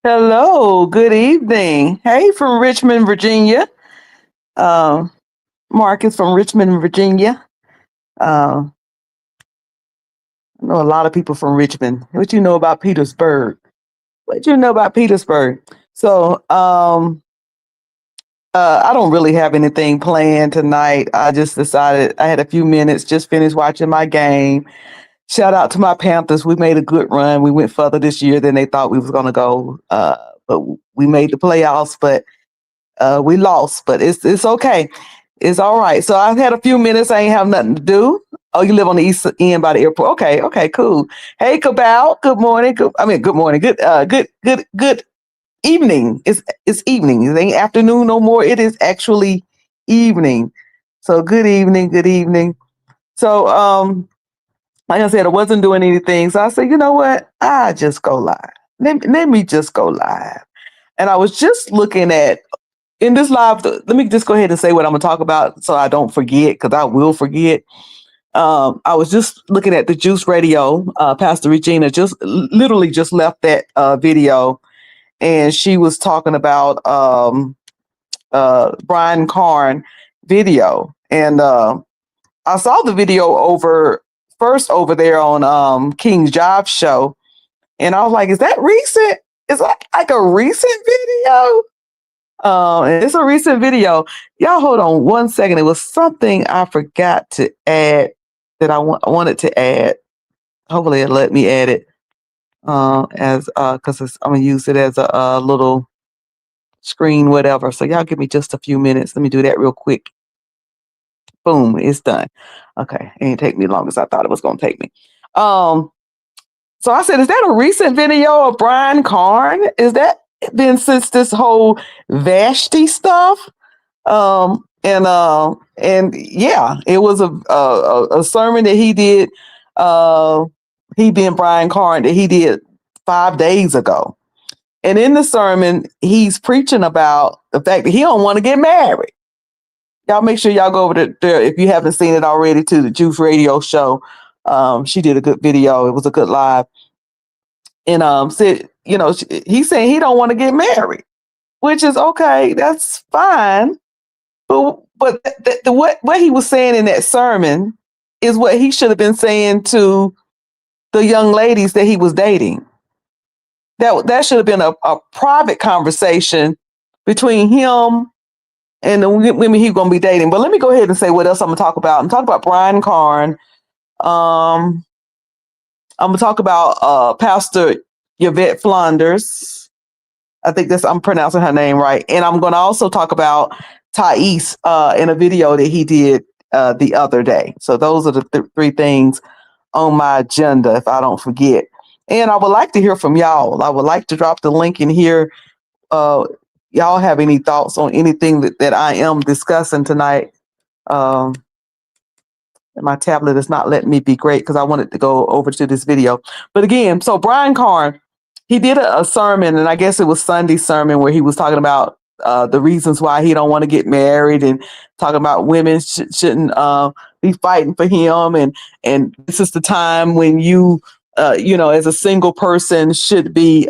Hello, good evening. Hey, from Richmond, Virginia. Uh, Marcus from Richmond, Virginia. I know a lot of people from Richmond. What you know about Petersburg? What you know about Petersburg? So, I don't really have anything planned tonight. I just decided I had a few minutes, just finished watching my game. Shout out to my Panthers. We made a good run. We went further this year than they thought we was going to go. But we made the playoffs, but we lost, but it's okay. It's all right. So I've had a few minutes. I ain't have nothing to do. Oh, you live on the east end by the airport. Okay, cool. Hey, Cabal. Good morning. Good morning. Good evening. It's evening. It ain't afternoon no more. It is actually evening. So good evening. Good evening. So like I said, I wasn't doing anything. So I said, you know what? I just go live. Let me just go live. And I was just looking at in this live, let me just go ahead and say what I'm going to talk about so I don't forget, because I will forget. I was just looking at the Juice Radio. Pastor Regina literally just left that video, and she was talking about Brian Carn video. And I saw the video over there on King's Job Show. And I was like, is that recent? Is that like a recent video? And it's a recent video. Y'all hold on one second. It was something I forgot to add that I wanted to add. Hopefully it'll let me add it as because I'm gonna use it as a little screen, whatever. So y'all give me just a few minutes. Let me do that real quick. Boom, it's done. Okay, it didn't take me long as I thought it was gonna take me. So I said, is that a recent video of Brian Carn? Is that been since this whole Vashti stuff? And yeah, it was a sermon that he did. He being Brian Carn that he did 5 days ago. And in the sermon, he's preaching about the fact that he don't want to get married. Y'all make sure y'all go over there if you haven't seen it already to the Juice Radio show. She did a good video. It was a good live. And said, he's saying he don't want to get married, which is okay. That's fine. But what he was saying in that sermon is what he should have been saying to the young ladies that he was dating. That should have been a private conversation between him and the women he's going to be dating. But let me go ahead and say what else I'm going to talk about. I'm talking about Brian Carn. I'm going to talk about Pastor Yvette Flanders. I think I'm pronouncing her name right. And I'm going to also talk about Thais in a video that he did the other day. So those are the three things on my agenda, if I don't forget. And I would like to hear from y'all. I would like to drop the link in here. Y'all have any thoughts on anything that I am discussing tonight? My tablet is not letting me be great because I wanted to go over to this video. But again, so Brian Carn, he did a sermon, and I guess it was Sunday's sermon, where he was talking about the reasons why he don't want to get married, and talking about women shouldn't be fighting for him, and this is the time when you as a single person should be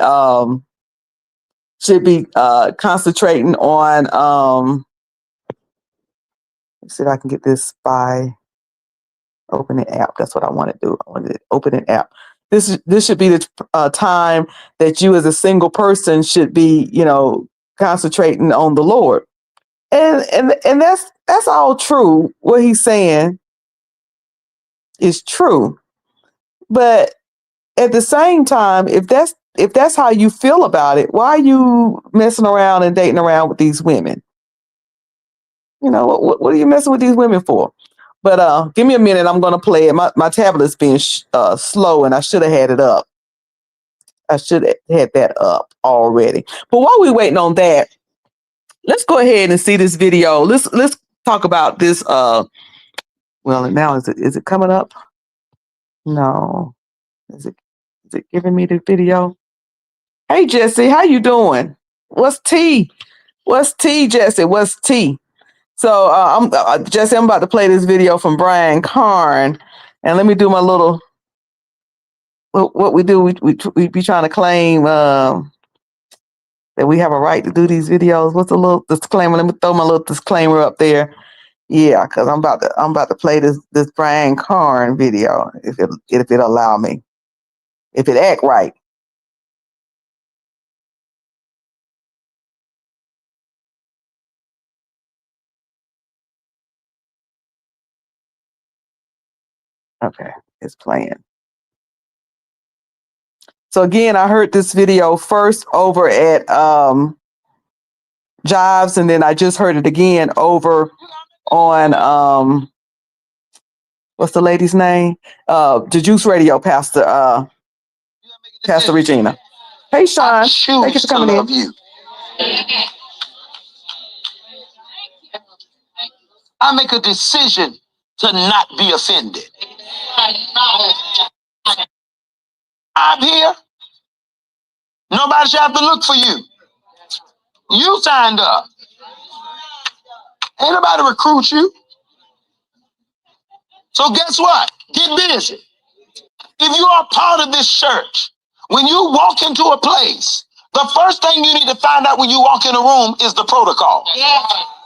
concentrating on let's see if I can get this by open an app. That's what I want to do. I want to open an app. This should be the time that you as a single person should be, concentrating on the Lord. And that's all true. What he's saying is true. But at the same time, if that's how you feel about it, why are you messing around and dating around with these women? What are you messing with these women for? But give me a minute. I'm gonna play it. My tablet's being slow, and I should have had it up. I should have had that up already. But while we're waiting on that, let's go ahead and see this video. Let's talk about this. Well, now is it coming up? No. Is it giving me the video? Hey Jesse, how you doing? What's T? What's T, Jesse? What's T? So I'm Jesse. I'm about to play this video from Brian Carn, and let me do my little. What we do, we be trying to claim that we have a right to do these videos. What's a little disclaimer? Let me throw my little disclaimer up there. Yeah, because I'm about to play this Brian Carn video if it allow me, if it act right. Okay, it's playing. So again, I heard this video first over at Jives, and then I just heard it again over on what's the lady's name? The Juice Radio, Pastor Regina. Hey Sean, thank you for coming in. You. I make a decision to not be offended. I'm here. Nobody should have to look for you. You signed up. Ain't nobody recruit you. So guess what? Get busy. If you are part of this church, when you walk into a place, the first thing you need to find out when you walk in a room is the protocol. Yeah.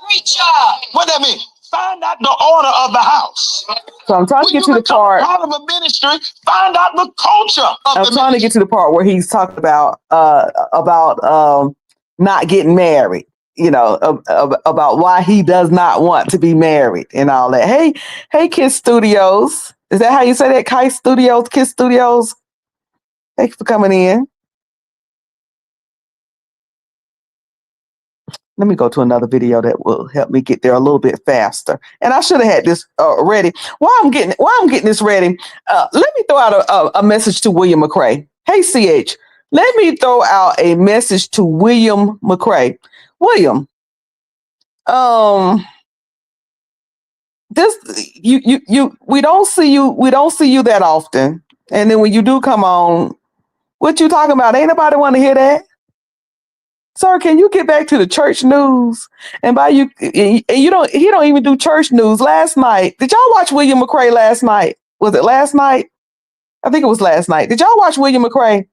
Reach out. What that mean? Find out the order of the house. So I'm trying to get to the part of a ministry. Find out the culture. I'm trying to get to the part where he's talking about not getting married. You know, about why he does not want to be married and all that. Hey, Kiss Studios. Is that how you say that? Kiss Studios. Thanks for coming in. Let me go to another video that will help me get there a little bit faster. And I should have had this ready. While I'm getting this ready, let me throw out a message to William McCrae. Hey, CH, let me throw out a message to William McCrae. William, we don't see you that often. And then when you do come on, what you talking about? Ain't nobody want to hear that. Sir, can you get back to the church news? And he don't even do church news. Last night, did y'all watch William McCrae last night? Was it last night? I think it was last night. Did y'all watch William McCrae?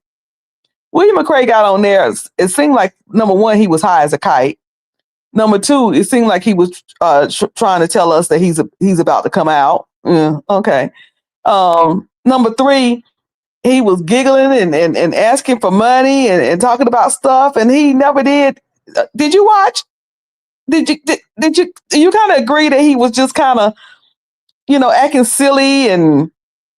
William McCrae got on there. It seemed like, number one, he was high as a kite. Number two, it seemed like he was trying to tell us that he's about to come out. Okay. Number three, he was giggling and asking for money and talking about stuff, and he never did. Did you watch? Did you kind of agree that he was just kind of, acting silly, and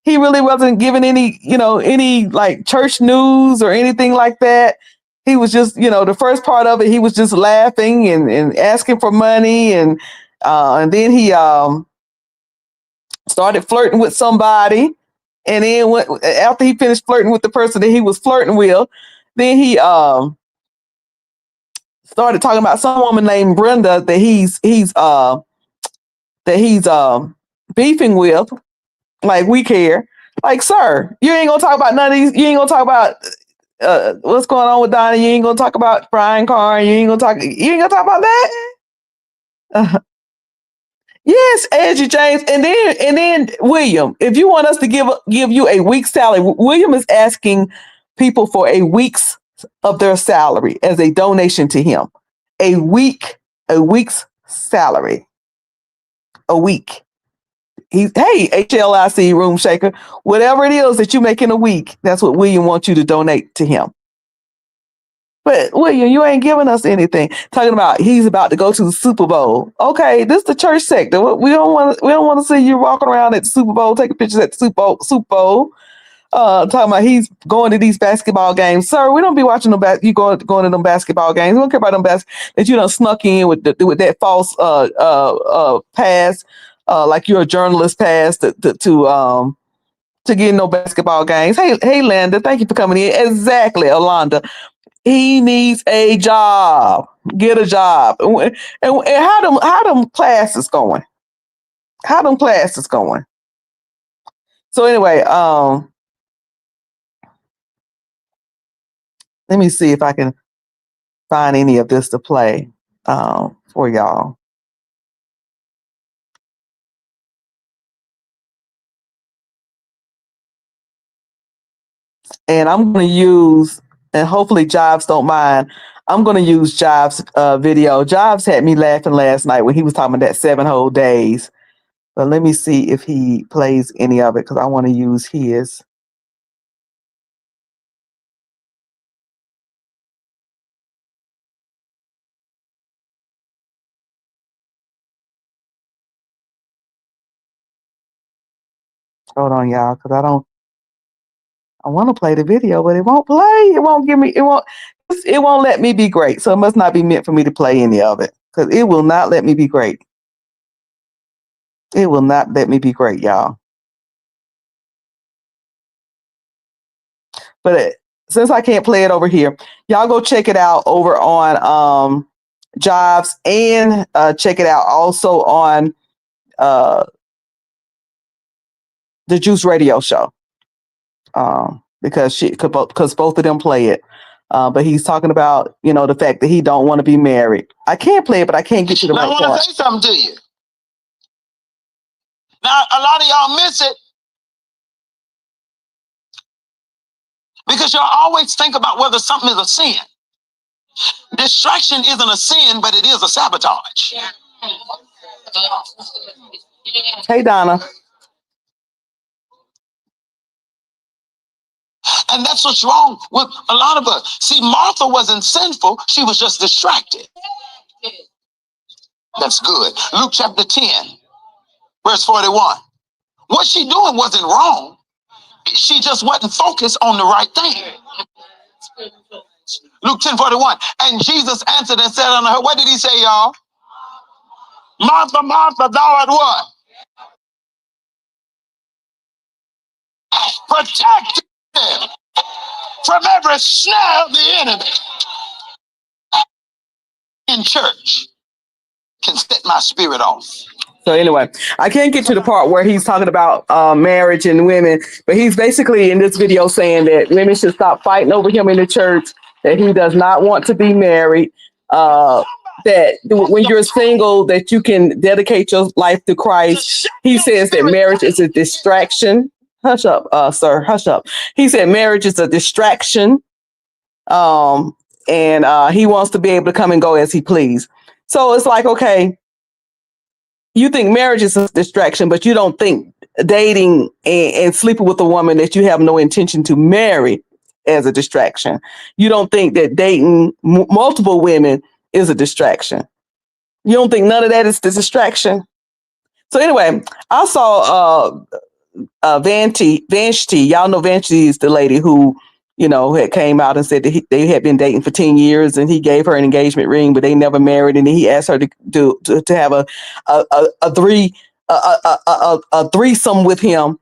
he really wasn't giving any like church news or anything like that? He was just, the first part of it, he was just laughing and asking for money, and then he started flirting with somebody. And then after he finished flirting with the person that he was flirting with, then he started talking about some woman named Brenda that he's beefing with. Like, we care. Like, sir, you ain't gonna talk about none of these. You ain't gonna talk about what's going on with Donna. You ain't gonna talk about Brian Carn. You ain't gonna talk about that. Yes, Angie James, and then William. If you want us to give you a week's salary, William is asking people for a week's of their salary as a donation to him. A week's salary, a week. Hey, HLIC Room Shaker, whatever it is that you make in a week, that's what William wants you to donate to him. But William, you ain't giving us anything. Talking about he's about to go to the Super Bowl. Okay, this is the church sector. We don't want to see you walking around at the Super Bowl, taking pictures at the Super Bowl. Talking about he's going to these basketball games. Sir, we don't be watching you going to them basketball games. We don't care about them that you done snuck in with that false pass like you're a journalist pass to get no basketball games. Hey, Linda, thank you for coming in. Exactly, Alonda. He needs a job. Get a job. And how them classes going? How them classes going? So anyway, let me see if I can find any of this to play for y'all. And I'm going to use, and hopefully Jobs don't mind, I'm going to use Jobs' video. Jobs had me laughing last night when he was talking about that 7 whole days. But let me see if he plays any of it because I want to use his. Hold on, y'all, because I want to play the video, but it won't play. It won't give me, it won't let me be great. So it must not be meant for me to play any of it because it will not let me be great. It will not let me be great, y'all. But since I can't play it over here, y'all go check it out over on Jobs and check it out also on the Juice Radio Show because both of them play it. But he's talking about the fact that he don't want to be married. I can't play it, but I can't get to the right part. I want to say something to you. Now a lot of y'all miss it because y'all always think about whether something is a sin. Distraction isn't a sin, but it is a sabotage. Yeah. Hey, Donna. And that's what's wrong with a lot of us. See, Martha wasn't sinful. She was just distracted. That's good. Luke chapter 10, verse 41. What she doing wasn't wrong. She just wasn't focused on the right thing. Luke 10:41. And Jesus answered and said unto her, what did he say, y'all? Martha, Martha, thou art what? Protected from every snare of the enemy. In church can set my spirit off. So anyway, I can't get to the part where he's talking about marriage and women, but he's basically in this video saying that women should stop fighting over him in the church, that he does not want to be married, that when you're single, that you can dedicate your life to Christ. He says that marriage is a distraction. Hush up, sir, hush up. He said marriage is a distraction. And he wants to be able to come and go as he please. So it's like, okay, you think marriage is a distraction, but you don't think dating and sleeping with a woman that you have no intention to marry as a distraction. You don't think that dating multiple women is a distraction. You don't think none of that is the distraction. So anyway, I saw Vashti. Y'all know Vashti is the lady who had came out and said that they had been dating for 10 years and he gave her an engagement ring, but they never married. And then he asked her to have a threesome with him.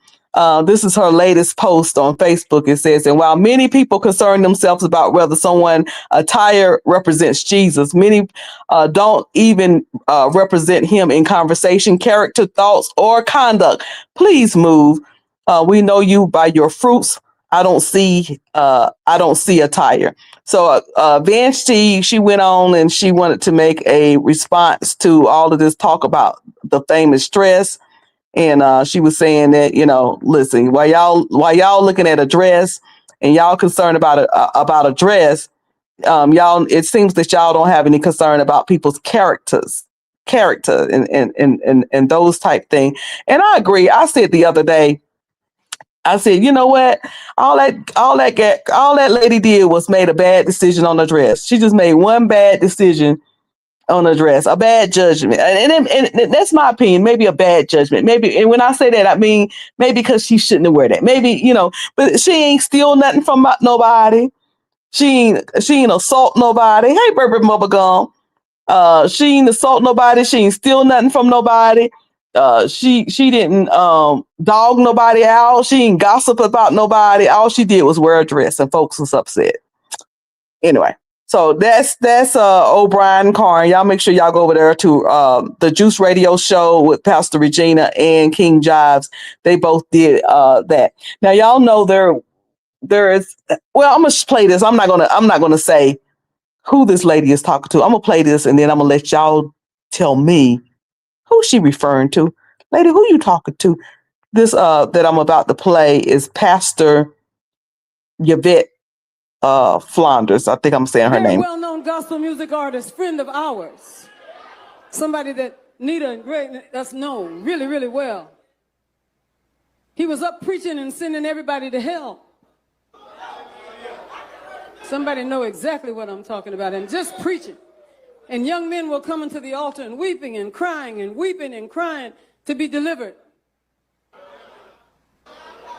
This is her latest post on Facebook. It says, and while many people concern themselves about whether someone's attire represents Jesus, many don't even represent him in conversation, character, thoughts, or conduct. Please move. We know you by your fruits. I don't see attire. So Vashti, she went on and she wanted to make a response to all of this talk about the famous dress. And she was saying that, listen, while y'all looking at a dress and y'all concerned about a dress, y'all, it seems that y'all don't have any concern about people's character and those type things. And I agree. I said the other day, I said, you know what? All that lady did was made a bad decision on the dress. She just made one bad decision on a dress, a bad judgment. And that's my opinion, maybe a bad judgment. Maybe, and when I say that, I mean, maybe because she shouldn't have wear that. Maybe, but she ain't steal nothing from nobody. She ain't assault nobody. Hey, Burberry Bubblegum. She ain't assault nobody. She ain't steal nothing from nobody. She didn't dog nobody out. She didn't gossip about nobody. All she did was wear a dress, and folks was upset. Anyway, so that's O'Brien Carn. Y'all make sure y'all go over there to the Juice Radio Show with Pastor Regina and King Jives. They both did that. Now y'all know there is, well, I'm gonna play this. I'm not gonna say who this lady is talking to. I'm gonna play this and then I'm gonna let y'all tell me who she referring to. Lady, who you talking to? This that I'm about to play is Pastor Yvette Flanders. I think I'm saying her name. Well-known gospel music artist, friend of ours. Somebody that Nita and Greg that's known really, really well. He was up preaching and sending everybody to hell. Somebody know exactly what I'm talking about, and just preaching. And young men were coming to the altar and weeping and crying and weeping and crying to be delivered.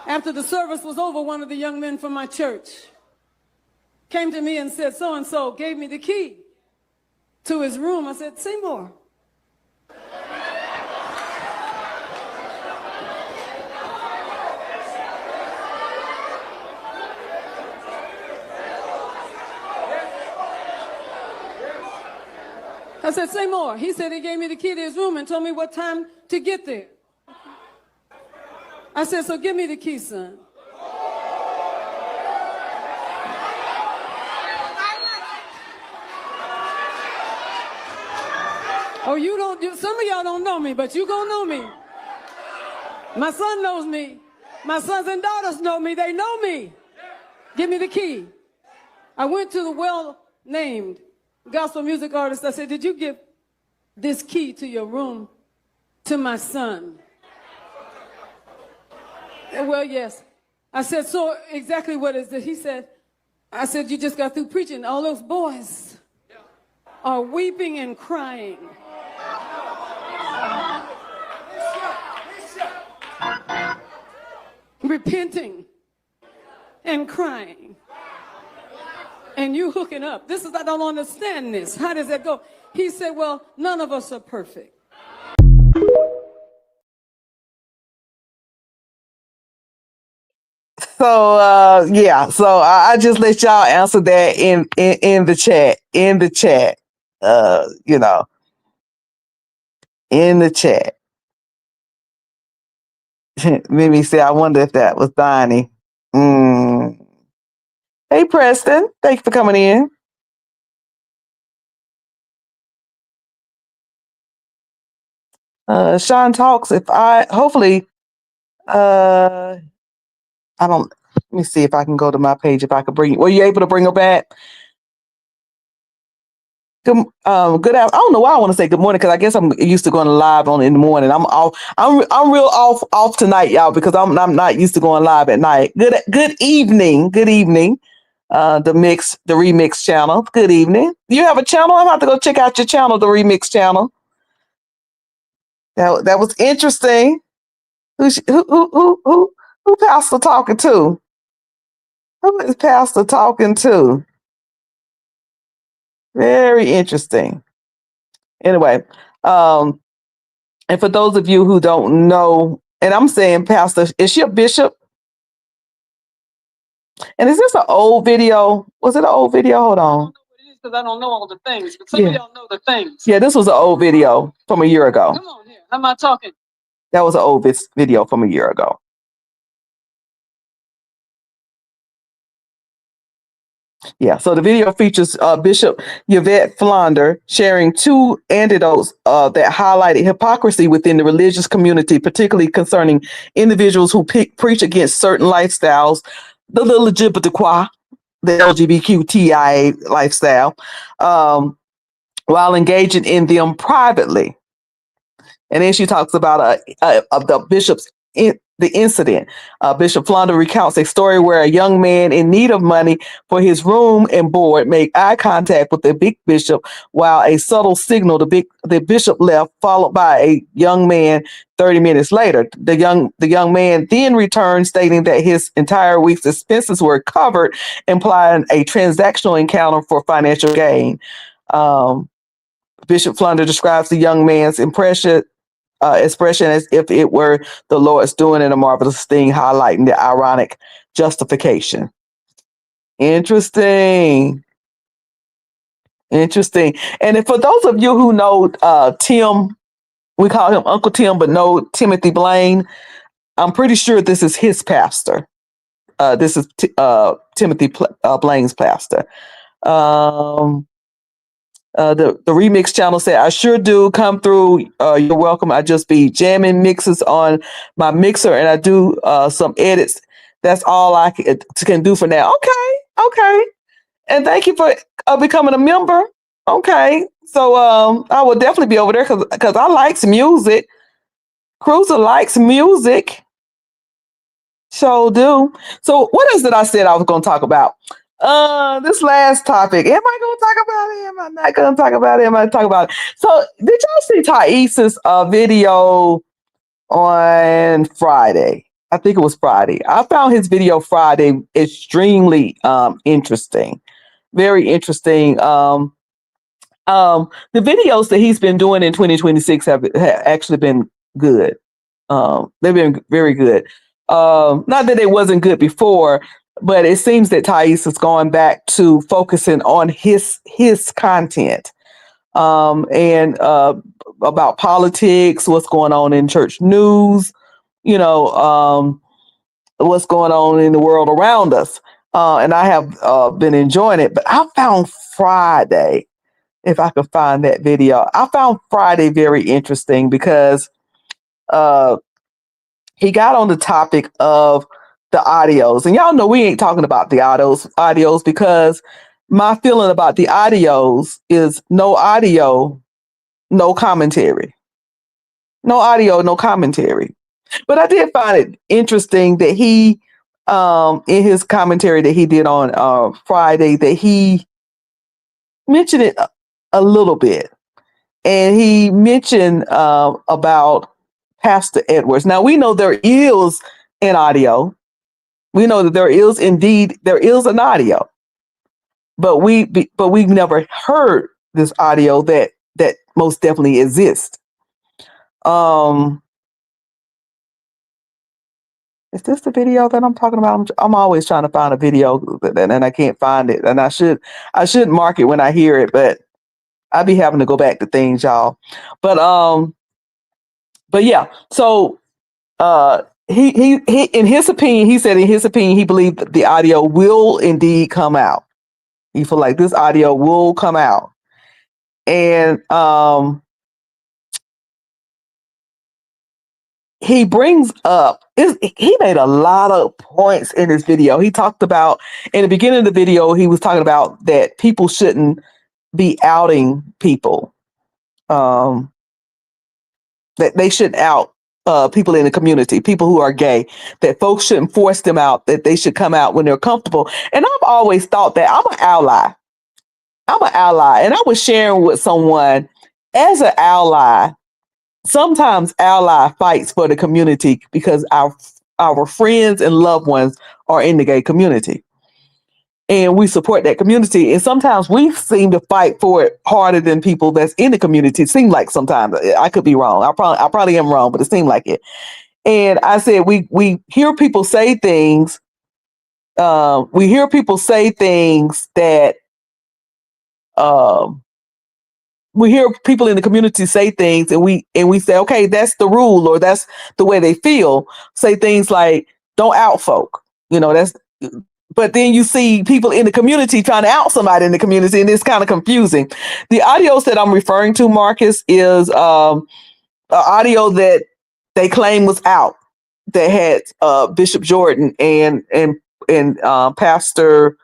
After the service was over, one of the young men from my church came to me and said, so-and-so gave me the key to his room. I said, Seymour. I said, say more. He said he gave me the key to his room and told me what time to get there. I said, so give me the key, son. Oh, some of y'all don't know me, but you gonna know me. My son knows me. My sons and daughters know me. They know me. Give me the key. I went to the well-named gospel music artist. I said, did you give this key to your room to my son? Well, yes. I said, so exactly what is it? He said, I said, you just got through preaching. All those boys are weeping and crying. Repenting and crying. And you hooking up. I don't understand this. How does that go? He said, well, none of us are perfect. So yeah, so I just let y'all answer that in the chat. In the chat. You know. In the chat. Mimi said, I wonder if that was Donnie. Hey Preston, thanks for coming in. Sean talks. Hopefully, I don't. Let me see if I can go to my page. If I could bring. Were you able to bring her back? Good. I don't know why I want to say good morning because I guess I'm used to going live in the morning. I'm off. I'm real off tonight, y'all, because I'm not used to going live at night. Good evening. Good evening. The remix channel. Good evening. You have a channel? I'm about to go check out your channel, the remix channel. That was interesting. Who Pastor talking to? Who is Pastor talking to? Very interesting. Anyway, and for those of you who don't know, and I'm saying Pastor, is she a bishop? And is this an old video? Was it an old video? Hold on. Because I don't know all the things, but some of y'all know the things. Yeah, this was an old video from a year ago. Come on here. How am I talking? That was an old video from a year ago. Yeah, so the video features Bishop Yvette Flander sharing two anecdotes that highlighted hypocrisy within the religious community, particularly concerning individuals who preach against certain lifestyles, the LGBTQI, the LGBTQIA lifestyle, while engaging in them privately. And then she talks about the bishop's the incident. Bishop Flounder recounts a story where a young man in need of money for his room and board made eye contact with the big bishop, while a subtle signal the bishop left, followed by a young man 30 minutes later. The young man then returned, stating that his entire week's expenses were covered, implying a transactional encounter for financial gain. Bishop Flounder describes the young man's impression expression as if it were the Lord's doing in a marvelous thing, highlighting the ironic justification. Interesting. Interesting. And for those of you who know Tim, we call him Uncle Tim, but know Timothy Blaine, I'm pretty sure this is his pastor. This is Timothy Blaine's pastor. The remix channel said, I sure do come through. You're welcome. I just be jamming mixes on my mixer and I do some edits. That's all I can do for now. Okay. Okay. And thank you for becoming a member. Okay. So I will definitely be over there because I likes music. Cruiser likes music. So do. So what is it I said I was going to talk about? This last topic. Am I going to talk about it? Am I not going to talk about it? Am I going to talk about it? So did y'all see Thais's video on Friday? I think it was Friday. I found his video Friday extremely interesting. Very interesting. The videos that he's been doing in 2026 have actually been good. They've been very good. Not that it wasn't good before, but it seems that Thais is going back to focusing on his content and about politics, what's going on in church news, what's going on in the world around us. And I have been enjoying it. But I found Friday, if I could find that video, I found Friday very interesting because he got on the topic of the audios. And y'all know we ain't talking about the audios because my feeling about the audios is no audio, no commentary. No audio, no commentary. But I did find it interesting that he, in his commentary that he did on Friday, that he mentioned it a little bit. And he mentioned about Pastor Edwards. Now we know there is an audio. We know that there is an audio, but we've never heard this audio that most definitely exists. Is this the video that I'm talking about? I'm always trying to find a video and I can't find it. And I should mark it when I hear it, but I be having to go back to things, y'all. But yeah. So he in his opinion, he said he believed that the audio will indeed come out. He feel like this audio will come out. And he brings up, he made a lot of points in this video. He talked about, in the beginning of the video, he was talking about that people shouldn't be outing people. That they shouldn't out people in the community, people who are gay, that folks shouldn't force them out, that they should come out when they're comfortable. And I've always thought that I'm an ally. And I was sharing with someone, as an ally, sometimes ally fights for the community because our friends and loved ones are in the gay community. And we support that community. And sometimes we seem to fight for it harder than people that's in the community. It seems like sometimes. I could be wrong. I probably am wrong, but it seemed like it. And I said, we hear people say things. We hear people say things that we hear people in the community say things, and we say, okay, that's the rule, or that's the way they feel. Say things like, don't out folk. But then you see people in the community trying to out somebody in the community, and it's kind of confusing. The audios that I'm referring to, Marcus, is an audio that they claim was out, that had Bishop Jordan and Pastor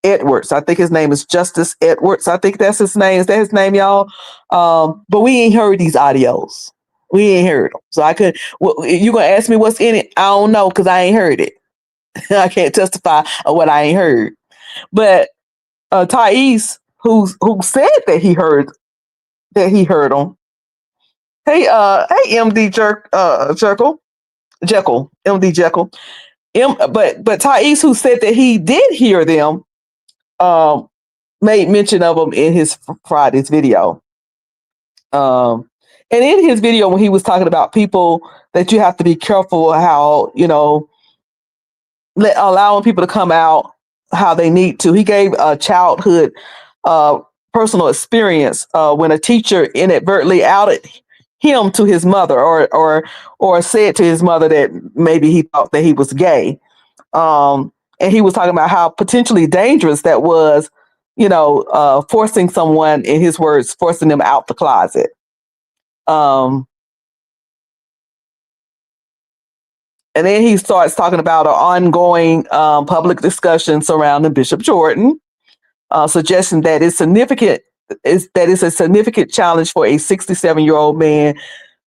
Edwards. I think his name is Justice Edwards. I think that's his name. Is that his name, y'all? But we ain't heard these audios. We ain't heard them. So you gonna ask me what's in it? I don't know, because I ain't heard it. I can't testify of what I ain't heard. But Thais, who said that he heard them. Hey, MD Jekyll, MD Jekyll. But Thais, who said that he did hear them, made mention of them in his Friday's video. And in his video, when he was talking about people that you have to be careful how, allowing people to come out how they need to. He gave a childhood personal experience when a teacher inadvertently outed him to his mother, or said to his mother that maybe he thought that he was gay. And he was talking about how potentially dangerous that was, forcing someone, in his words, forcing them out the closet. Um, and then he starts talking about an ongoing public discussion surrounding Bishop Jordan, suggesting that it's a significant challenge for a 67-year-old man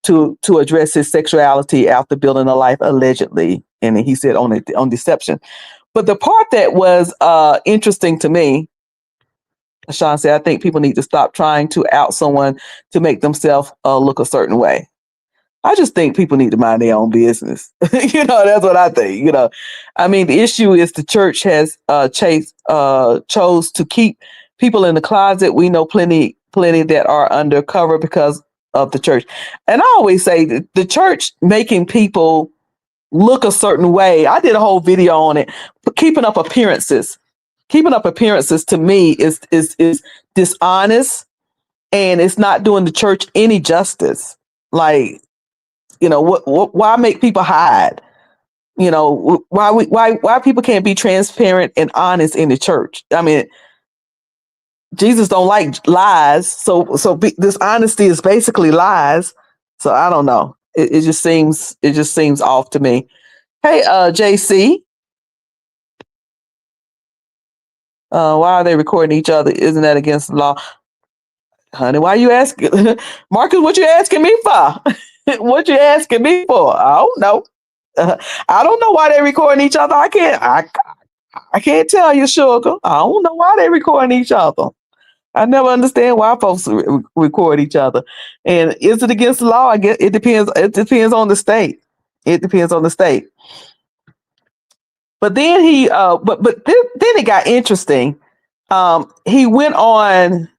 to address his sexuality after building a life allegedly, and he said on deception. But the part that was interesting to me, Sean said, I think people need to stop trying to out someone to make themselves look a certain way. I just think people need to mind their own business. That's what I think. I mean, the issue is the church has chose to keep people in the closet. We know plenty that are undercover because of the church. And I always say that the church making people look a certain way. I did a whole video on it. But keeping up appearances to me is dishonest, and it's not doing the church any justice. Like, why make people hide? Why people can't be transparent and honest in the church? I mean, Jesus don't like lies, so dishonesty is basically lies. So I don't know. It just seems off to me. Hey, JC, why are they recording each other? Isn't that against the law, honey? Why are you asking, Marcus? What you asking me for? What you asking me for? I don't know. I don't know why they're recording each other. I can't tell you, sugar. I don't know why they're recording each other. I never understand why folks record each other. And is it against the law? I guess it depends. It depends on the state. It depends on the state. But then then it got interesting. He went on,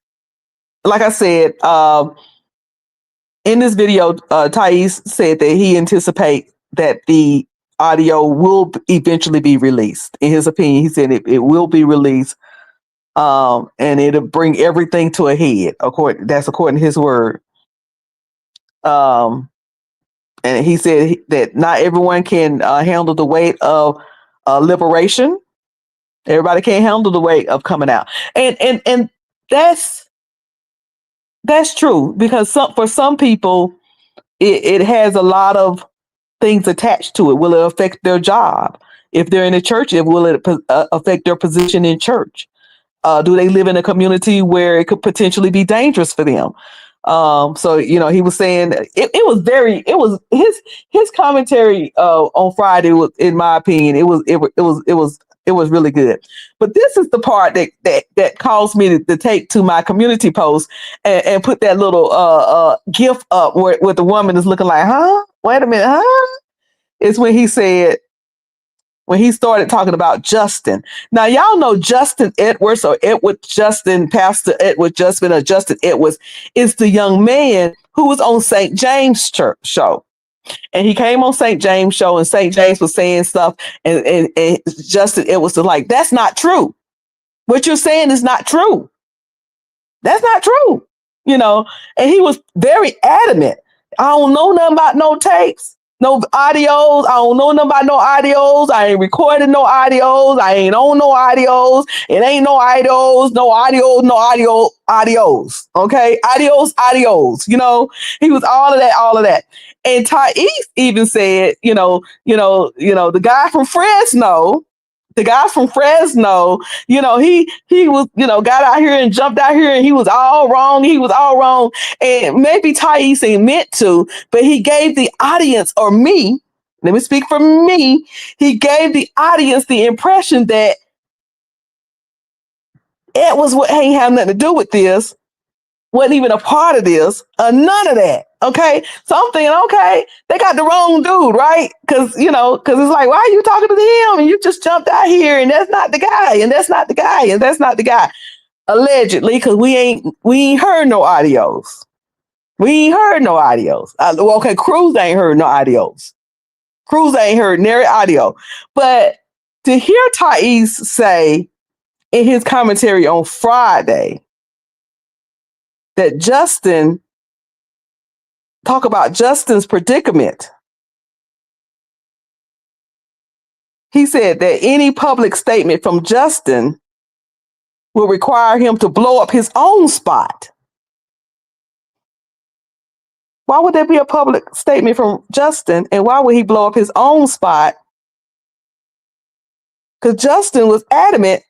like I said, in this video, Thais said that he anticipates that the audio will eventually be released. In his opinion, he said it will be released, and it'll bring everything to a head. According to his word. And he said that not everyone can handle the weight of liberation. Everybody can't handle the weight of coming out, and that's true, because for some people it has a lot of things attached to it. Will it affect their job? If they're in a church, will it affect their position in church? Do they live in a community where it could potentially be dangerous for them? So he was saying it was his commentary on Friday was, in my opinion, it was really good. But this is the part that caused me to take to my community post and put that little gif up where the woman is looking like, huh? Wait a minute, huh? It's when he started talking about Justin. Now, y'all know Justin Edwards, or Pastor Edward Justin, or Justin Edwards, is the young man who was on St. James Church show. And he came on St. James show, and St. James was saying stuff, and Justin Edwards was like, that's not true. What you're saying is not true. That's not true. And he was very adamant. I don't know nothing about no tapes. No audios. I don't know nothing about no audios. I ain't recording no audios. I ain't on no audios. It ain't no audios, no audios, no audios. Okay? Audios. He was all of that. And Thais even said, the guy from Fresno, he was, got out here and jumped out here, and he was all wrong. And maybe Thais ain't meant to, but he gave the audience, or me, let me speak for me, he gave the audience the impression that it was what ain't have nothing to do with this, wasn't even a part of this, none of that. Okay. So I'm thinking, okay, they got the wrong dude, right? Because it's like, why are you talking to him? And you just jumped out here, and that's not the guy, and that's not the guy, and that's not the guy. Allegedly, because we ain't heard no audios. We ain't heard no audios. Okay, Cruz ain't heard no audios. Cruz ain't heard nary audio. But to hear Thais say in his commentary on Friday that talk about Justin's predicament. He said that any public statement from Justin will require him to blow up his own spot. Why would there be a public statement from Justin, and why would he blow up his own spot? Because Justin was adamant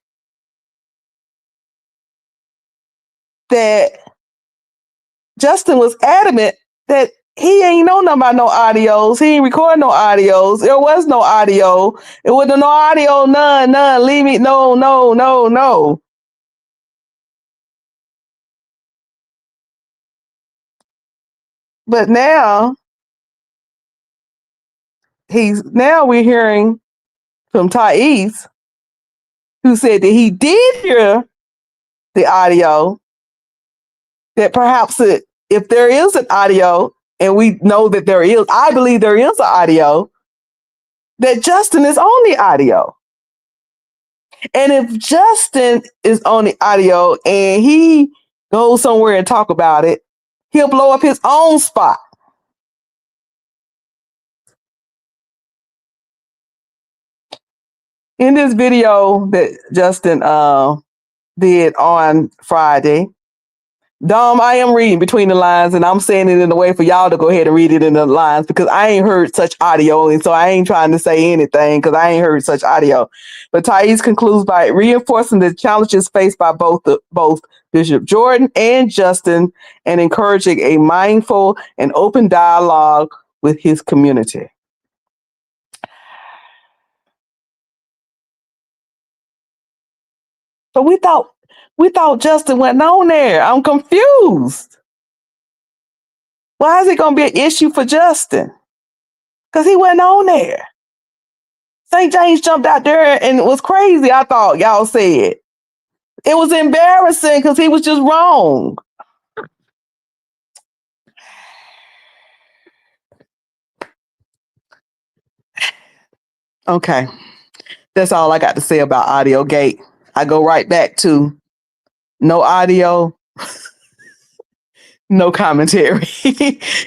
that he ain't know nothing about no audios. He ain't record no audios. There was no audio. It wasn't no audio, none. Leave me, no. But now we're hearing from Thais, who said that he did hear the audio, that perhaps if there is an audio, and we know that there is, I believe there is an audio, that Justin is on the audio. And if Justin is on the audio and he goes somewhere and talk about it, he'll blow up his own spot. In this video that Justin did on Friday, Dom, I am reading between the lines, and I'm saying it in a way for y'all to go ahead and read it in the lines, because I ain't heard such audio, and so I ain't trying to say anything because I ain't heard such audio. But Thais concludes by reinforcing the challenges faced by both Bishop Jordan and Justin, and encouraging a mindful and open dialogue with his community. So we thought Justin went on there. I'm confused. Why is it going to be an issue for Justin? Because he went on there. St. James jumped out there and it was crazy, I thought y'all said. It was embarrassing because he was just wrong. Okay. That's all I got to say about Audio Gate. I go right back to no audio, no commentary.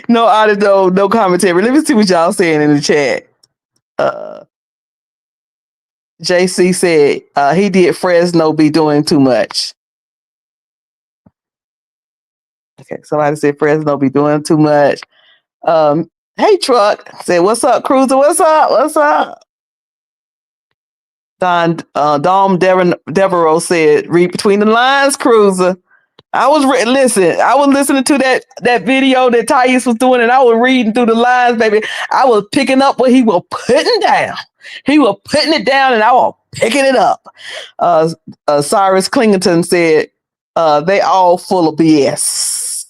No audio, no commentary. Let me see what y'all saying in the chat. JC said he did Fresno be doing too much. Okay, somebody said Fresno be doing too much. Hey, Truck said, "What's up, Cruiser? What's up?" Dom Devereaux said, "Read between the lines, Cruiser." I was listening to that video that Thais was doing, and I was reading through the lines, baby. I was picking up what he was putting down. He was putting it down, and I was picking it up. Cyrus Clingleton said, "They all full of BS."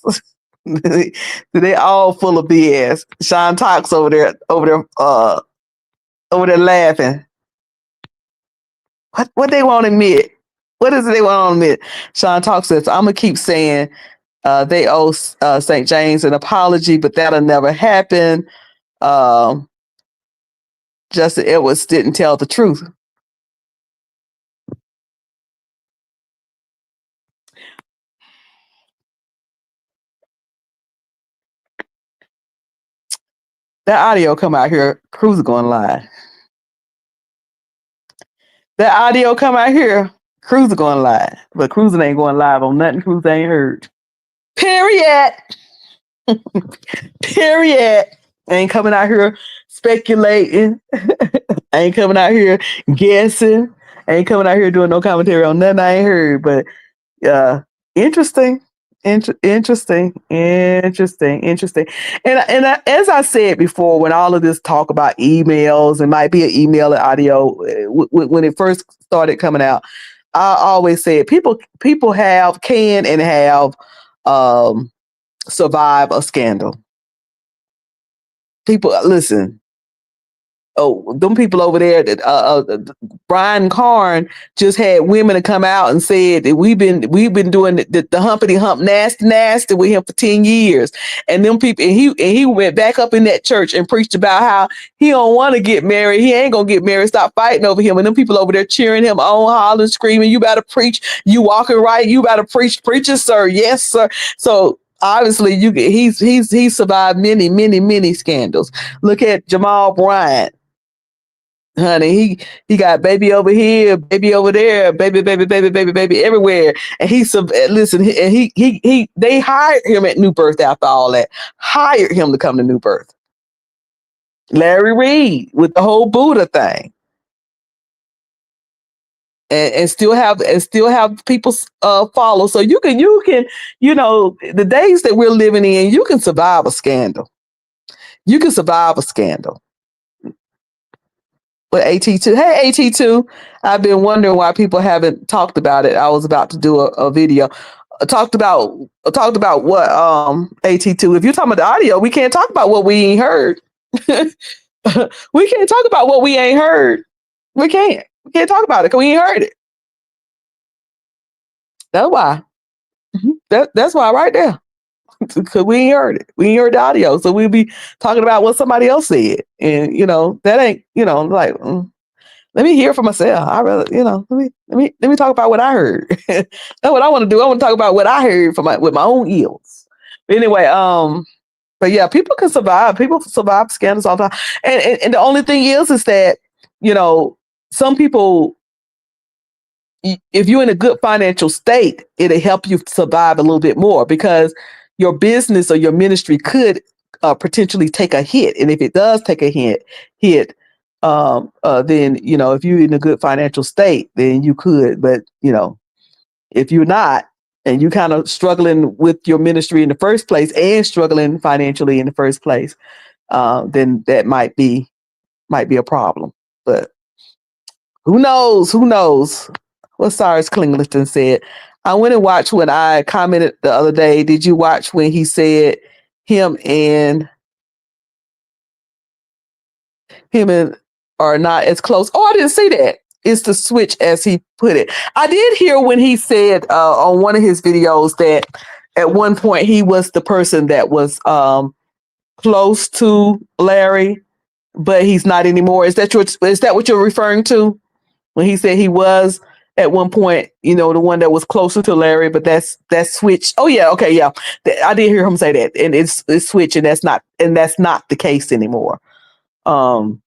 They all full of BS. Sean Talks over there laughing. What they want to admit? What is it they want to admit? Sean Talk says, "I'm gonna keep saying they owe St. James an apology, but that'll never happen. Justin Edwards didn't tell the truth." That audio come out here, Cruz going live. That audio come out here, Cruz going live. But Cruz ain't going live on nothing Cruz ain't heard. Period. Period. Ain't coming out here speculating. Ain't coming out here guessing. Ain't coming out here doing no commentary on nothing I ain't heard. But interesting. Interesting. And as I said before, when all of this talk about emails, and might be an email and audio, when it first started coming out, I always said people can and have survive a scandal. People, listen, oh, them people over there that Brian Carn just had women to come out and said that we've been doing the humpity hump nasty with him for 10 years. And them people, and he went back up in that church and preached about how he don't want to get married. He ain't gonna get married. Stop fighting over him. And them people over there cheering him on, hollering, screaming, "You better preach. You walking right. You better preach it, sir. Yes, sir." So obviously, he's survived many scandals. Look at Jamal Bryant, honey. He got baby over here, baby over there, baby everywhere. And listen, and he they hired him at New Birth after all that. Hired him to come to New Birth. Larry Reed with the whole Buddha thing. And still have people follow. So you can the days that we're living in, you can survive a scandal. You can survive a scandal. With AT2, hey AT2, I've been wondering why people haven't talked about it. I was about to do a video. Talked about what AT2. If you're talking about the audio, we can't talk about what we ain't heard. We can't talk about what we ain't heard. We can't talk about it because we ain't heard it. That's why. That's why right there. Because we ain't heard it. We ain't heard the audio. So we'll be talking about what somebody else said. And that ain't, like let me hear for myself. I rather, let me talk about what I heard. That's what I want to do. I want to talk about what I heard with my own ears. But anyway, but yeah, people can survive. People survive scandals all the time. And the only thing is that, some people, if you're in a good financial state, it'll help you survive a little bit more because your business or your ministry could potentially take a hit. And if it does take a hit, then, if you're in a good financial state, then you could. But, if you're not, and you kind of struggling with your ministry in the first place and struggling financially in the first place, then that might be a problem. But who knows? Who knows? What Cyrus Klingleton said. I went and watched when I commented the other day. Did you watch when he said him and are not as close? Oh, I didn't see that. It's the switch, as he put it. I did hear when he said on one of his videos that at one point he was the person that was close to Larry, but he's not anymore. Is that what you're referring to? When he said he was at one point, the one that was closer to Larry, but that's switched. Oh yeah, okay, yeah. I did hear him say that, and it's switched, and that's not the case anymore. I've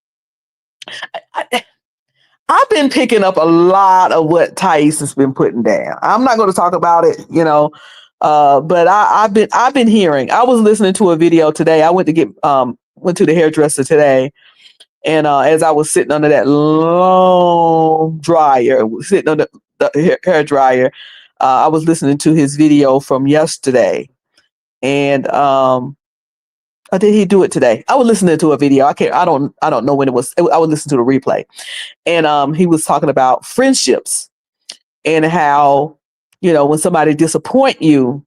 been picking up a lot of what Thais has been putting down. I'm not going to talk about it, but I've been hearing. I was listening to a video today. I went to the hairdresser today. And as I was sitting under that long dryer, sitting under the hair dryer, I was listening to his video from yesterday. And or did he do it today? I was listening to a video. I don't know when it was. I was listening to the replay. And he was talking about friendships and how, when somebody disappoint you,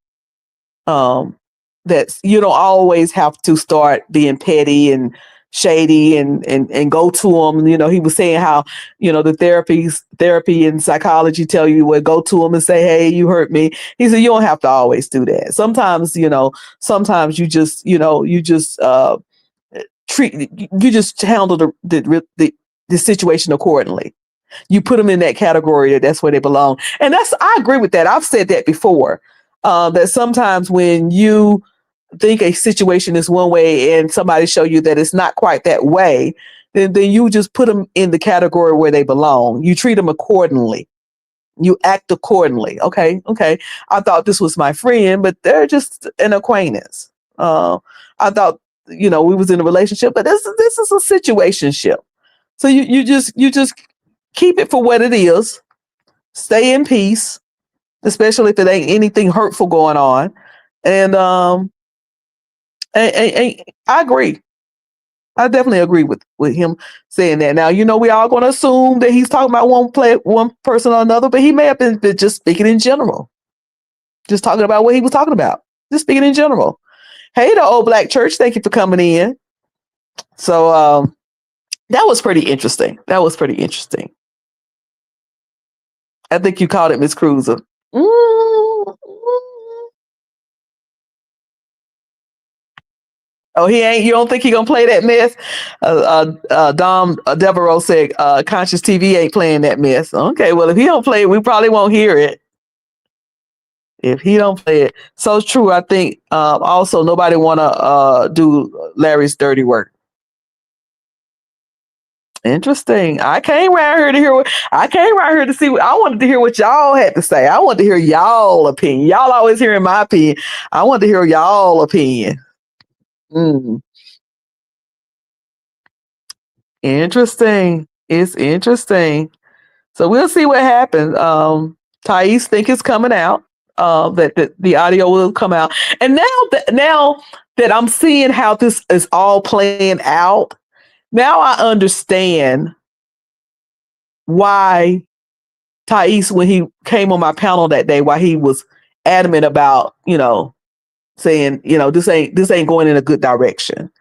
that you don't always have to start being petty and shady and go to them. He was saying how, the therapy and psychology tell you what, go to them and say, hey, you hurt me. He said, you don't have to always do that. Sometimes, sometimes you just, handle the situation accordingly. You put them in that category that's where they belong. And I agree with that. I've said that before, that sometimes when you think a situation is one way and somebody show you that it's not quite that way, then you just put them in the category where they belong. You treat them accordingly. You act accordingly. Okay. I thought this was my friend, but they're just an acquaintance. I thought, we was in a relationship, but this is a situationship. So you just keep it for what it is. Stay in peace, especially if it ain't anything hurtful going on. And I agree. I definitely agree with him saying that. Now, we all going to assume that he's talking about one person or another, but he may have been just speaking in general. Just talking about what he was talking about. Just speaking in general. Hey, the Old Black Church, thank you for coming in. So, That was pretty interesting. That was pretty interesting. I think you called it Miss Cruiser. Mm. Oh, he ain't. You don't think he gonna play that mess? Dom Devereaux said, "Conscious TV ain't playing that mess." Okay, well, if he don't play it, we probably won't hear it. If he don't play it, so it's true. I think also nobody want to do Larry's dirty work. Interesting. I came around here to hear what I came around here to see. What I wanted to hear what y'all had to say. I wanted to hear y'all opinion. Y'all always hearing my opinion. I want to hear y'all opinion. Mm. Interesting. It's interesting. So we'll see what happens. Thais think it's coming out. That the audio will come out. And now that I'm seeing how this is all playing out, now I understand why Thais, when he came on my panel that day, why he was adamant about, saying, this ain't going in a good direction.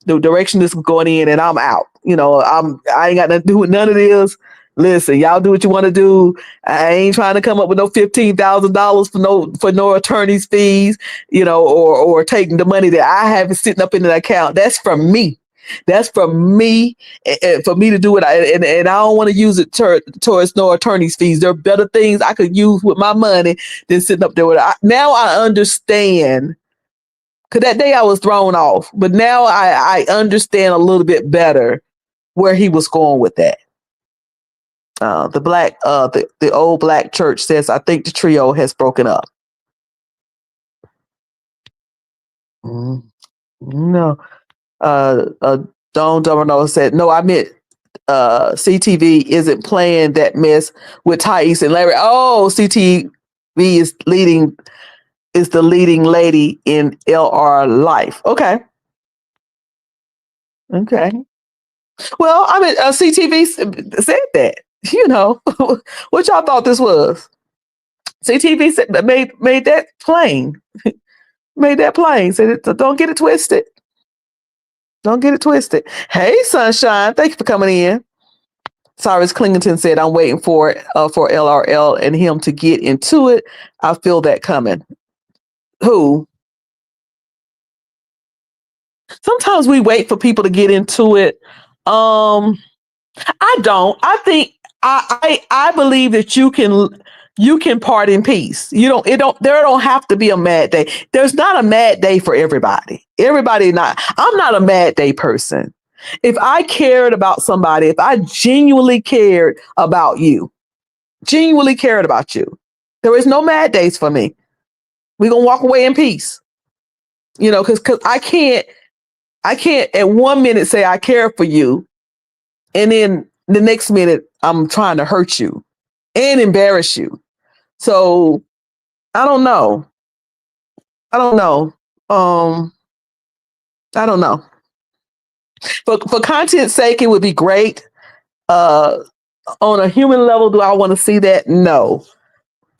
The direction this is going in, and I'm out. I ain't got nothing to do with none of this. Listen, y'all do what you want to do. I ain't trying to come up with no $15,000 for no attorney's fees, or taking the money that I have sitting up in an account. That's from me. That's from me, and for me to do it. And I don't want to use it towards no attorney's fees. There are better things I could use with my money than sitting up there with it. Now I understand. Because that day I was thrown off, but now I understand a little bit better where he was going with that. The old black church says, I think the trio has broken up. No. Don Domino said, no, I meant CTV isn't playing that mess with Thais and Larry. Oh, CTV is the leading lady in LR Life. Okay. Well, I mean, CTV said that. What y'all thought this was? CTV made that plain. Made that plain. Said, don't get it twisted. Don't get it twisted. Hey, Sunshine, thank you for coming in. Cyrus Clingington said, I'm waiting for LRL and him to get into it. I feel that coming. Who? Sometimes we wait for people to get into it. I don't. I think I believe that you can part in peace. There don't have to be a mad day. There's not a mad day for everybody. I'm not a mad day person. If I cared about somebody, if I genuinely cared about you, there is no mad days for me. We're gonna walk away in peace. Because I can't at one minute say I care for you, and then the next minute I'm trying to hurt you and embarrass you. So I don't know. I don't know. For content's sake, it would be great. On a human level, do I want to see that? No.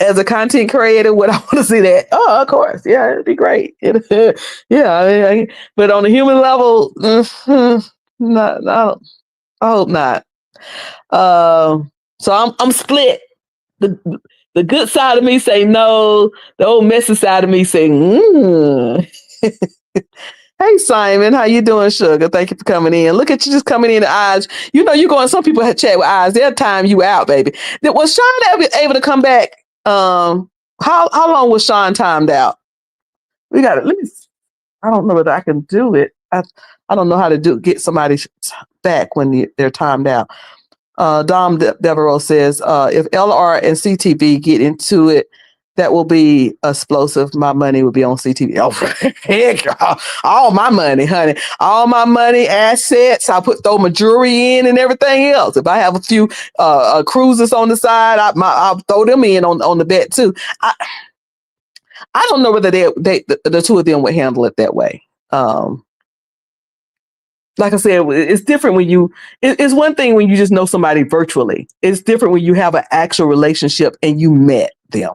As a content creator, would I want to see that? Oh, of course. Yeah, it'd be great. Yeah. But on a human level, not. I hope not. So I'm split. The good side of me say no. The old messy side of me say, Hey Simon, how you doing, sugar? Thank you for coming in. Look at you just coming in the eyes. You going. Some people have chat with eyes. They'll time you out, baby. Was Sean able to come back? How long was Sean timed out? We got it. Let me. I don't know whether I can do it. I don't know how to get somebody back when they're timed out. Dom Devereaux says, if LR and CTV get into it, that will be explosive. My money will be on CTV. Oh, heck, all my money, honey. All my money, assets. I'll throw my jewelry in and everything else. If I have a few cruises on the side, I'll throw them in on the bet too. I don't know whether the two of them would handle it that way. Like I said, it's different when it's one thing when you just know somebody virtually. It's different when you have an actual relationship and you met them.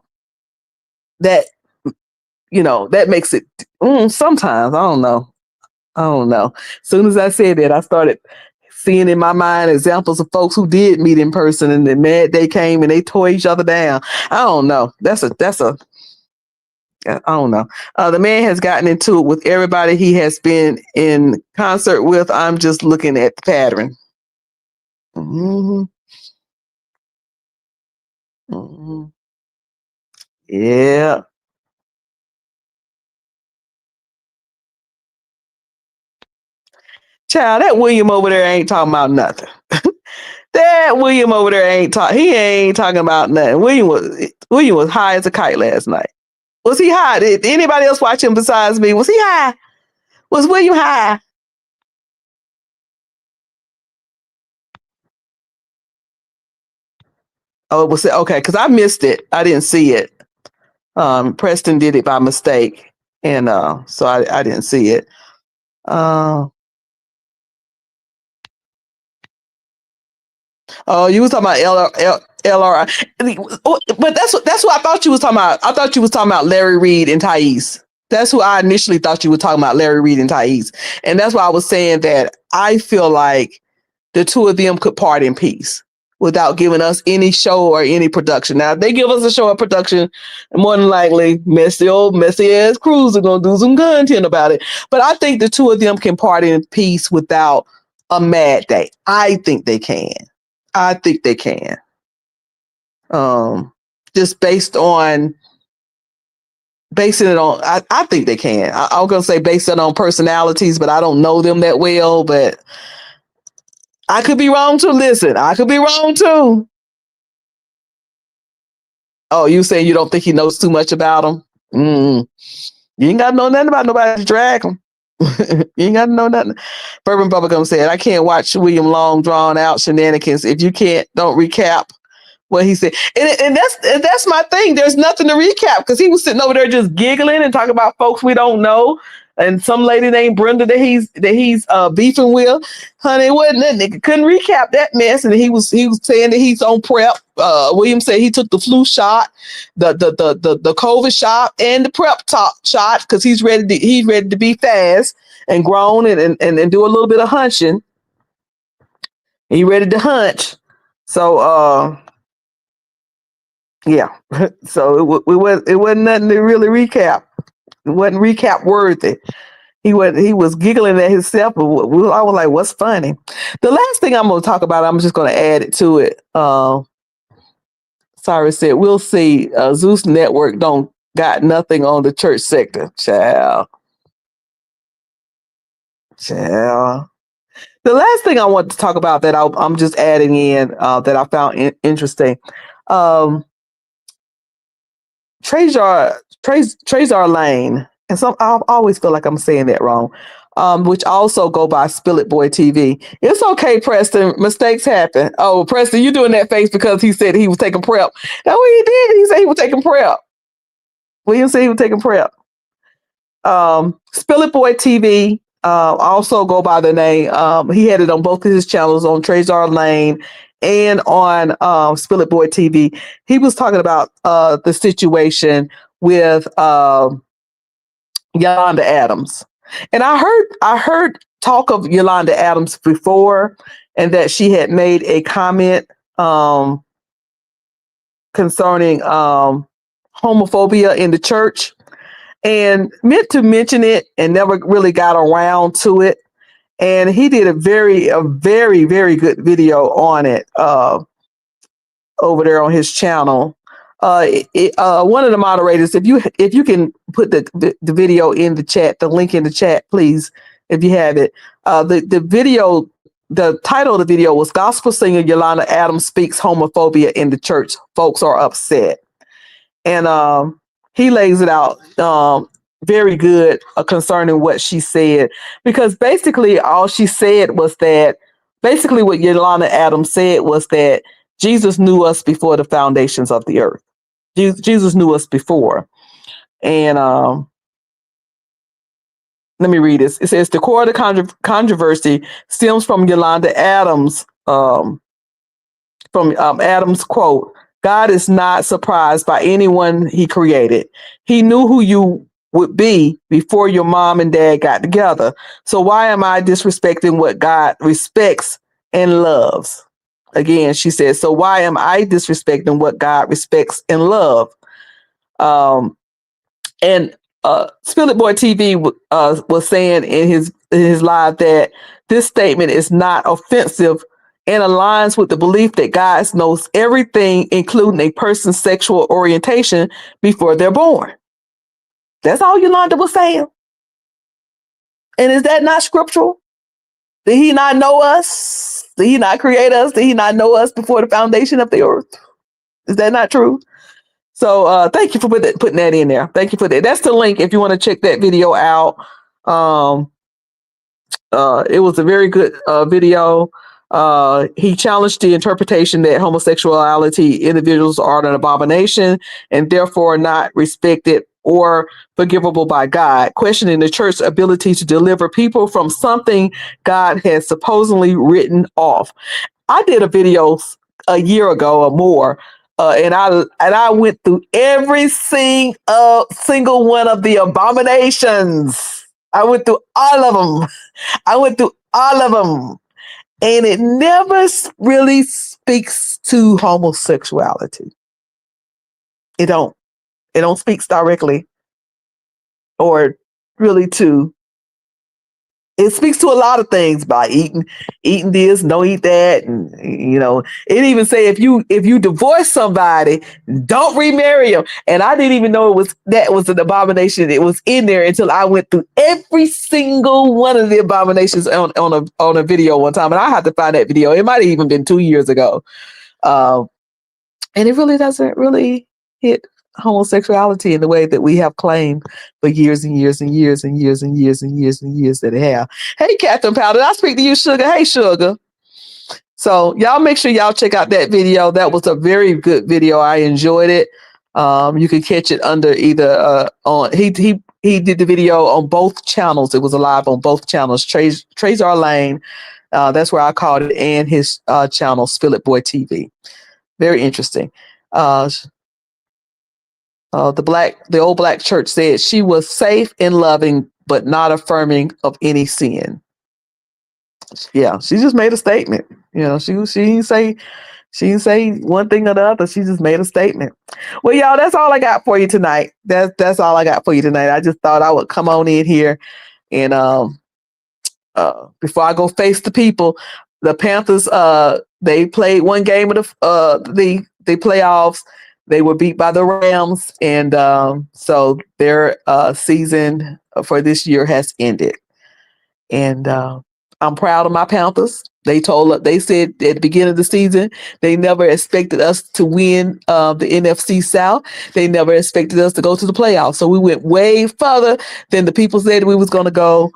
That makes it, sometimes, I don't know. As soon as I said that, I started seeing in my mind examples of folks who did meet in person and then mad they came and they tore each other down. I don't know. I don't know. The man has gotten into it with everybody he has been in concert with. I'm just looking at the pattern. Hmm. Hmm. Yeah. Child, that William over there ain't talking about nothing. That William over there he ain't talking about nothing. William was high as a kite last night. Was he high? Did anybody else watch him besides me? Was he high? Was William high? Oh, was it okay? Because I missed it. I didn't see it. Preston did it by mistake, and so I didn't see it. Uh, oh, you was talking about LRI, but that's what I thought you was talking about. I thought you was talking about Larry Reed and Thais. That's who I initially thought you were talking about, Larry Reed and Thais, and that's why I was saying that I feel like the two of them could part in peace without giving us any show or any production. Now, if they give us a show or production, more than likely, messy ass crews are gonna do some content about it. But I think the two of them can part in peace without a mad day. I think they can. I think they can. Just basing it on, I think they can. I was gonna say based it on personalities, but I don't know them that well. But I could be wrong too. Listen, I could be wrong too. Oh, you saying you don't think he knows too much about him? Mm. You ain't got to know nothing about nobody to drag him. You ain't got to know nothing. Bourbon Bubblegum said, I can't watch William Long drawn out shenanigans. If you can't, don't recap what he said. And that's my thing. There's nothing to recap because he was sitting over there just giggling and talking about folks we don't know. And some lady named Brenda that he's beefing with. Honey, it wasn't that nigga. Couldn't recap that mess. And he was saying that he's on prep. William said he took the flu shot, the COVID shot, and the prep top shot because he's ready to be fast and grown and do a little bit of hunching. He ready to hunch. So yeah. So it wasn't nothing to really recap. It wasn't recap worthy. He was giggling at himself. But I was like, "What's funny?" The last thing I'm going to talk about, I'm just going to add it to it. Sorry, said we'll see. Zeus Network don't got nothing on the church sector, child. Child. The last thing I want to talk about that I'm just adding in that I found interesting. Trezar Lane, and some I always feel like I'm saying that wrong. Which also go by Spill It Boy TV. It's okay, Preston. Mistakes happen. Oh, Preston, you doing that face because he said he was taking prep. No, he did. He said he was taking prep. William said he was taking prep. Spill It Boy TV. Also go by the name. He had it on both of his channels on Trezar Lane and on Spill It Boy TV. He was talking about the situation with Yolanda Adams. And I heard talk of Yolanda Adams before, and that she had made a comment concerning homophobia in the church, and meant to mention it and never really got around to it. And he did a very, very good video on it over there on his channel. One of the moderators, if you can put the video in the chat, the link in the chat, please, if you have it. The video, the title of the video was "Gospel Singer Yolanda Adams Speaks Homophobia in the Church. Folks Are Upset," and he lays it out very good concerning what she said, because basically all she said was that basically what Yolanda Adams said was that Jesus knew us before the foundations of the earth. Jesus knew us before. And let me read this. It says, the core of the controversy stems from Yolanda Adams, from Adams' quote, "God is not surprised by anyone he created. He knew who you would be before your mom and dad got together. So why am I disrespecting what God respects and loves. Again, she says, so why am I disrespecting what God respects and love? Um, and Spill It Boy TV was saying in his live that this statement is not offensive and aligns with the belief that God knows everything, including a person's sexual orientation, before they're born. That's all Yolanda was saying. And is that not scriptural? Did he not know us? Did he not create us? Did he not know us before the foundation of the earth? Is that not true? So thank you for putting that in there. Thank you for that. That's the link if you want to check that video out. Um, it was a very good video. He challenged the interpretation that homosexuality individuals are an abomination and therefore not respected or forgivable by God, questioning the church's ability to deliver people from something God has supposedly written off. I did a video a year ago or more, and I went through every single one of the abominations. I went through all of them. I went through all of them, and it never really speaks to homosexuality. It don't. It don't speak directly or really to. It speaks to a lot of things by eating this, don't eat that, and it even say if you divorce somebody, don't remarry them. And I didn't even know that was an abomination. It was in there until I went through every single one of the abominations on a video one time, and I had to find that video. It might have even been 2 years ago, and it really doesn't really hit homosexuality in the way that we have claimed for years and years and years and years and years and years and years that it have. Hey, Catherine Powder, I speak to you, Sugar. Hey, Sugar. So y'all make sure y'all check out that video. That was a very good video. I enjoyed it. You can catch it under either on he did the video on both channels. It was live on both channels. Trezar Lane, that's where I called it, and his channel, Spill It Boy TV. Very interesting. The old black church said she was safe and loving, but not affirming of any sin. Yeah, she just made a statement. She didn't say one thing or the other. She just made a statement. Well, y'all, that's all I got for you tonight. That's all I got for you tonight. I just thought I would come on in here and before I go face the people, the Panthers they played one game of the playoffs. They were beat by the Rams, and so their season for this year has ended. And I'm proud of my Panthers. They said at the beginning of the season they never expected us to win the NFC South. They never expected us to go to the playoffs. So we went way further than the people said we was going to go.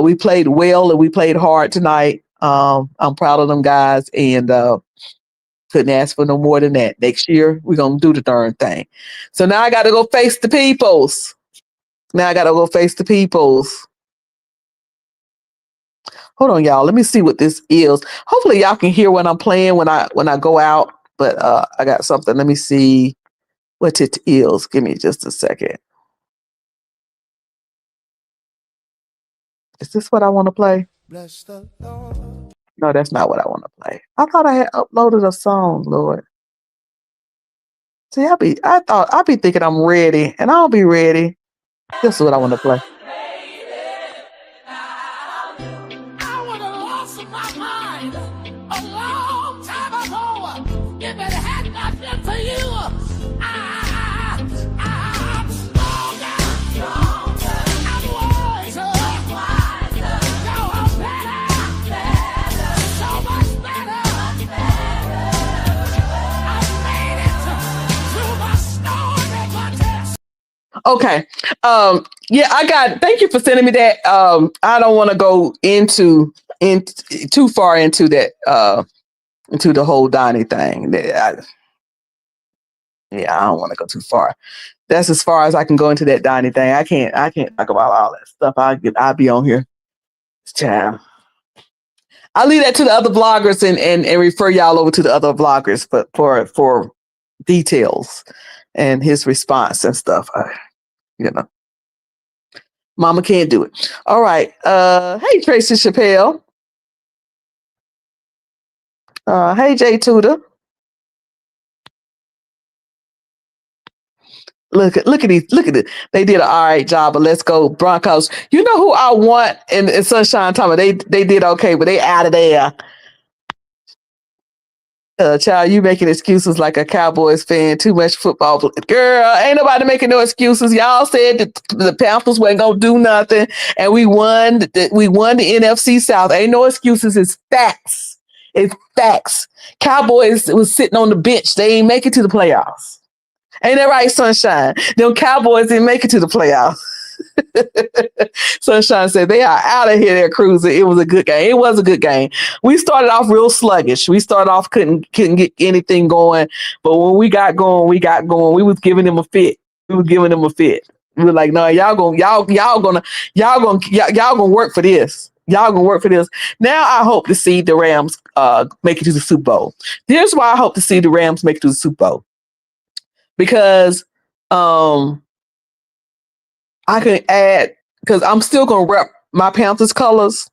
We played well and we played hard tonight. I'm proud of them guys, and couldn't ask for no more than that. Next year we're gonna do the darn thing. So now I got to go face the peoples. Hold on, y'all. Let me see what this is. Hopefully y'all can hear what I'm playing when I go out. But I got something. Let me see what it is. Give me just a second. Is this what I want to play? Bless the Lord. No, that's not what I want to play. I thought I had uploaded a song, Lord. See, I thought I'd be thinking I'm ready, and I'll be ready. This is what I want to play. I would have lost my mind a long time ago if it had not been for you. I'm stronger. I'm wiser. No, I'm better. So much better. I made it through my storm and my test. Okay. Thank you for sending me that. I don't want to go into too far into that into the whole Donnie thing. I don't want to go too far. That's as far as I can go into that Donnie thing. I can't talk about all that stuff. I'll be on here. Child. I'll leave that to the other bloggers and refer y'all over to the other bloggers for details and his response and stuff. Mama can't do it. All right. Hey, Tracy Chappelle. Hey, Jay Tudor. Look at it. They did an all right job, but let's go Broncos. You know who I want in Sunshine Time? They did okay, but they out of there. Child, you making excuses like a Cowboys fan. Too much football. Girl, ain't nobody making no excuses. Y'all said that the Panthers wasn't gonna do nothing, and we won. We won the NFC South. Ain't no excuses. It's facts. It's facts. Cowboys was sitting on the bench. They ain't make it to the playoffs. Ain't that right, Sunshine? Them Cowboys didn't make it to the playoffs. Sunshine said they are out of here. They're cruising. It was a good game. It was a good game. We started off real sluggish. We started off couldn't get anything going, but when we got going, we got going. We was giving them a fit. We was giving them a fit. We were like, no, y'all gonna work for this. Y'all gonna work for this. Now I hope to see the Rams make it to the Super Bowl. Here's why I hope to see the Rams make it to the Super Bowl. Because I can add, because I'm still gonna rep my Panthers colors.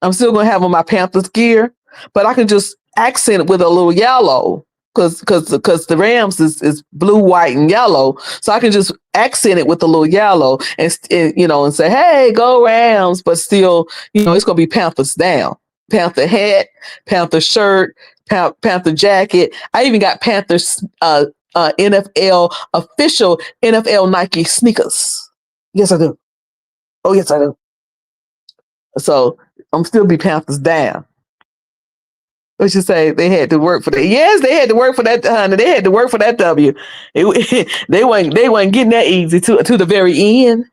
I'm still gonna have on my Panthers gear, but I can just accent it with a little yellow because the Rams is blue, white, and yellow. So I can just accent it with a little yellow and say, hey, go Rams, but still, it's gonna be Panthers down. Panther hat, Panther shirt, Panther jacket. I even got Panthers NFL official NFL Nike sneakers. Yes, I do. Oh, yes, I do. So I'm still be Panthers down. What you say? They had to work for that. Yes, they had to work for that, honey. They had to work for that W. They weren't getting that easy to the very end.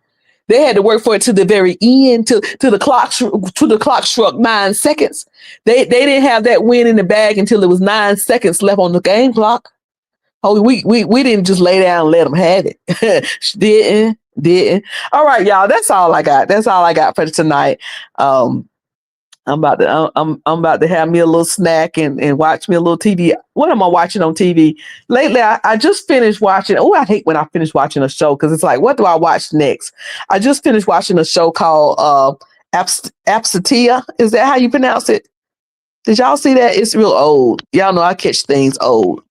They had to work for it to the very end, to the clock struck 9 seconds. They didn't have that win in the bag until it was 9 seconds left on the game clock. Oh, we didn't just lay down and let them have it. Didn't. All right, y'all. That's all I got. That's all I got for tonight. I'm about to have me a little snack and watch me a little TV. What am I watching on TV? Lately, I just finished watching. Oh, I hate when I finish watching a show because it's like, what do I watch next? I just finished watching a show called Absentia. Is that how you pronounce it? Did y'all see that? It's real old. Y'all know I catch things old.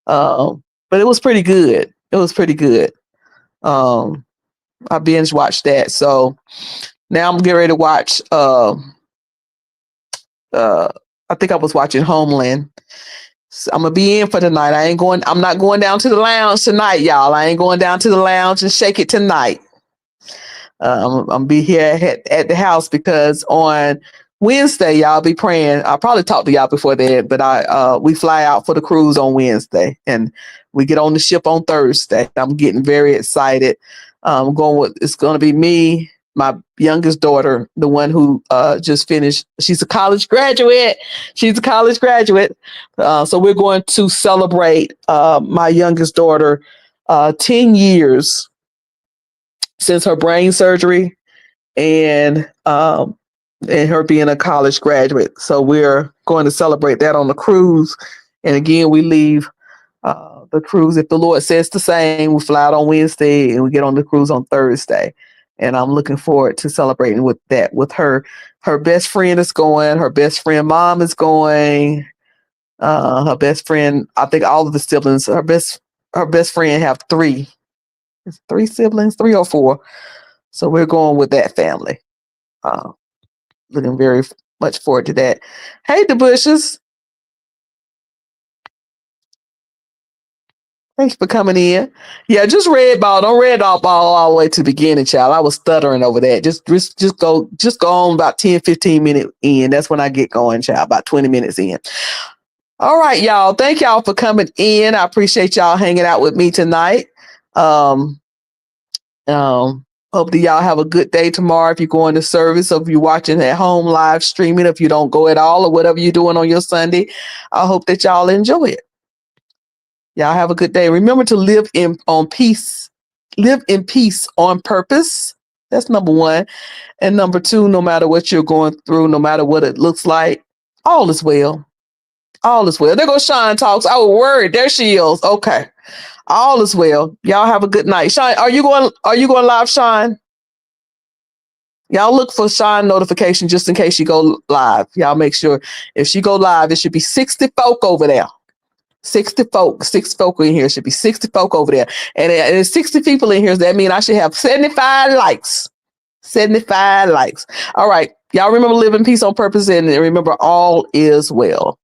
But it was pretty good. It was pretty good. I binge watched that. So now I'm getting ready to watch. I think I was watching Homeland. So I'm gonna be in for tonight. I'm not going down to the lounge tonight, y'all. I ain't going down to the lounge and shake it tonight. I'm be here at the house because on Wednesday, y'all be praying. I'll probably talk to y'all before that, but we fly out for the cruise on Wednesday and we get on the ship on Thursday. I'm getting very excited. It's going to be me, my youngest daughter, the one who just finished. She's a college graduate. So we're going to celebrate my youngest daughter 10 years since her brain surgery and her being a college graduate. So we're going to celebrate that on the cruise. And again, we leave the cruise, if the Lord says the same, we fly out on Wednesday and we get on the cruise on Thursday. And I'm looking forward to celebrating with that with her. Her best friend is going. Her best friend mom is going. Her best friend, I think all of the siblings, her best friend have three siblings, 3 or 4. So we're going with that family. Looking very much forward to that. Hey, the Bushes. Thanks for coming in. Yeah, just red ball. Don't red ball all the way to the beginning, child. I was stuttering over that. Just go on about 10, 15 minutes in. That's when I get going, child, about 20 minutes in. All right, y'all. Thank y'all for coming in. I appreciate y'all hanging out with me tonight. Hopefully y'all have a good day tomorrow if you're going to service or if you're watching at home live streaming, if you don't go at all or whatever you're doing on your Sunday. I hope that y'all enjoy it. Y'all have a good day. Remember to live in peace on purpose. That's number 1. And number 2, no matter what you're going through, no matter what it looks like, all is well. All is well. There goes Sean talks. Oh, word. There she is. Okay. All is well. Y'all have a good night. Sean, are you going live, Sean? Y'all look for Sean notification just in case she go live. Y'all make sure if she go live, it should be 60 folk over there. 60 folk in here. Should be 60 folk over there. And there's 60 people in here. So that means I should have 75 likes. 75 likes. All right. Y'all remember live in peace on purpose and remember all is well.